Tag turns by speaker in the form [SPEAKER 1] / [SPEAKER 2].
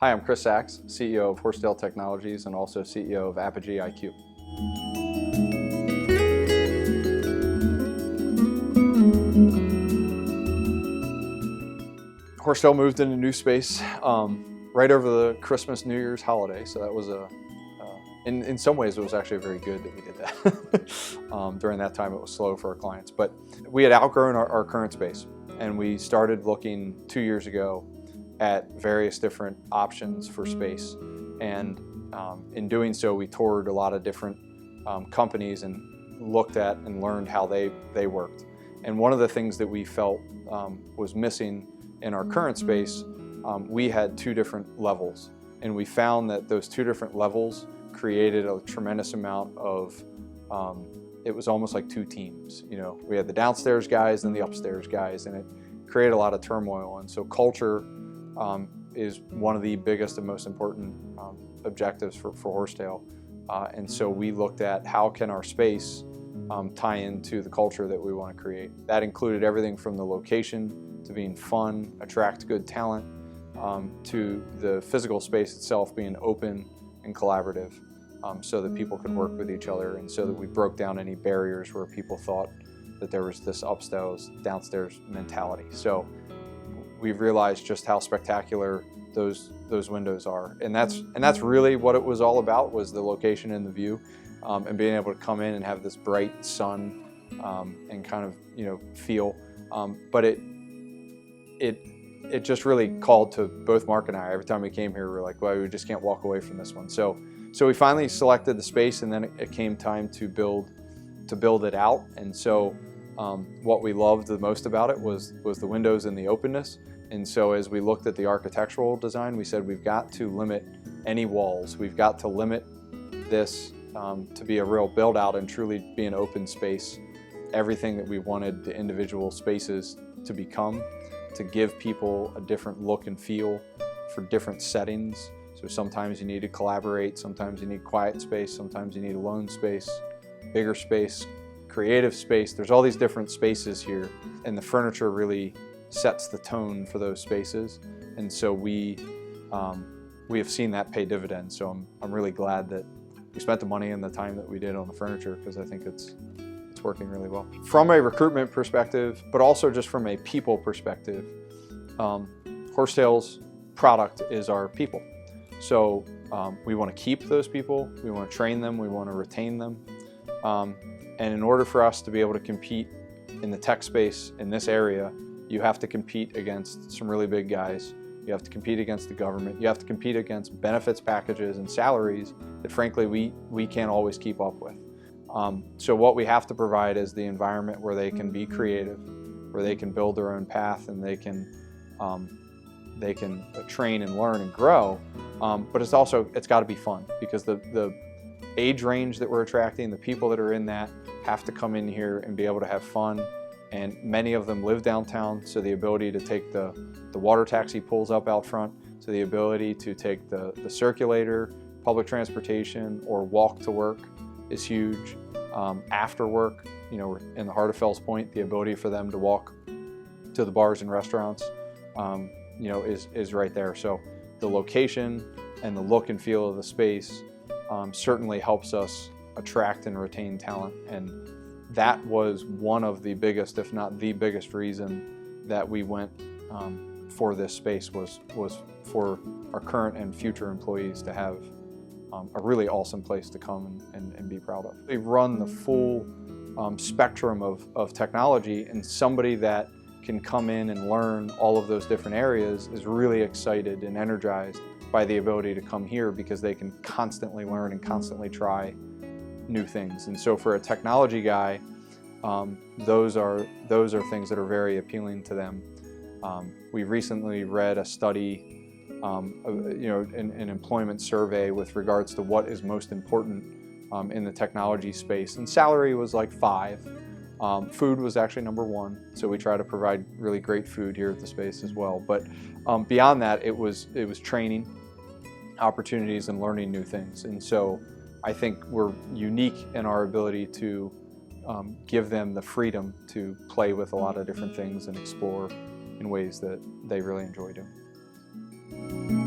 [SPEAKER 1] Hi, I'm Chris Sachse, CEO of Horsetail Technologies and also CEO of Apogee IQ. Horsetail moved into new space right over the Christmas, New Year's holiday, so that was in some ways it was actually very good that we did that. During that time it was slow for our clients, but we had outgrown our current space and we started looking 2 years ago at various different options for space, and in doing so we toured a lot of different companies and looked at and learned how they worked. And one of the things that we felt was missing in our current space, we had two different levels, and we found that those two different levels created a tremendous amount of, it was almost like two teams. You know, we had the downstairs guys and the upstairs guys, and it created a lot of turmoil. And so culture is one of the biggest and most important objectives for Horsetail. And so we looked at how can our space tie into the culture that we want to create. That included everything from the location to being fun, attract good talent, to the physical space itself being open and collaborative, so that people could work with each other, and so that we broke down any barriers where people thought that there was this upstairs, downstairs mentality. So we've realized just how spectacular those windows are, and that's really what it was all about, was the location and the view, and being able to come in and have this bright sun and kind of, you know, feel. But it just really called to both Mark and I. Every time we came here, we were like, well, we just can't walk away from this one. So we finally selected the space, and then it came time to build it out. And so what we loved the most about it was the windows and the openness. And so as we looked at the architectural design, we said we've got to limit any walls. We've got to limit this to be a real build out and truly be an open space. Everything that we wanted the individual spaces to become, to give people a different look and feel for different settings. So sometimes you need to collaborate, sometimes you need quiet space, sometimes you need alone space, bigger space, creative space. There's all these different spaces here, and the furniture really sets the tone for those spaces. And so we have seen that pay dividends. So I'm really glad that we spent the money and the time that we did on the furniture, because I think it's working really well. From a recruitment perspective, but also just from a people perspective, Horsetail's product is our people. So we want to keep those people, we want to train them, we want to retain them. And in order for us to be able to compete in the tech space in this area, you have to compete against some really big guys. You have to compete against the government. You have to compete against benefits packages and salaries that frankly we can't always keep up with. So what we have to provide is the environment where they can be creative, where they can build their own path, and they can train and learn and grow. But it's got to be fun, because the age range that we're attracting, the people that are in that, have to come in here and be able to have fun. And many of them live downtown, so the ability to take the water taxi pulls up out front, so the ability to take the circulator, public transportation, or walk to work is huge. After work, you know, in the heart of Fells Point, the ability for them to walk to the bars and restaurants, you know, is right there. So the location and the look and feel of the space certainly helps us attract and retain talent. And that was one of the biggest, if not the biggest reason that we went for this space, was for our current and future employees to have a really awesome place to come and be proud of. They run the full spectrum of technology, and somebody that can come in and learn all of those different areas is really excited and energized by the ability to come here, because they can constantly learn and constantly try new things. And so for a technology guy, those are things that are very appealing to them. We recently read a study, you know, an employment survey with regards to what is most important in the technology space, and salary was like 5. Food was actually number 1, so we try to provide really great food here at the space as well. But beyond that, it was training, opportunities, and learning new things. And so I think we're unique in our ability to give them the freedom to play with a lot of different things and explore in ways that they really enjoy doing.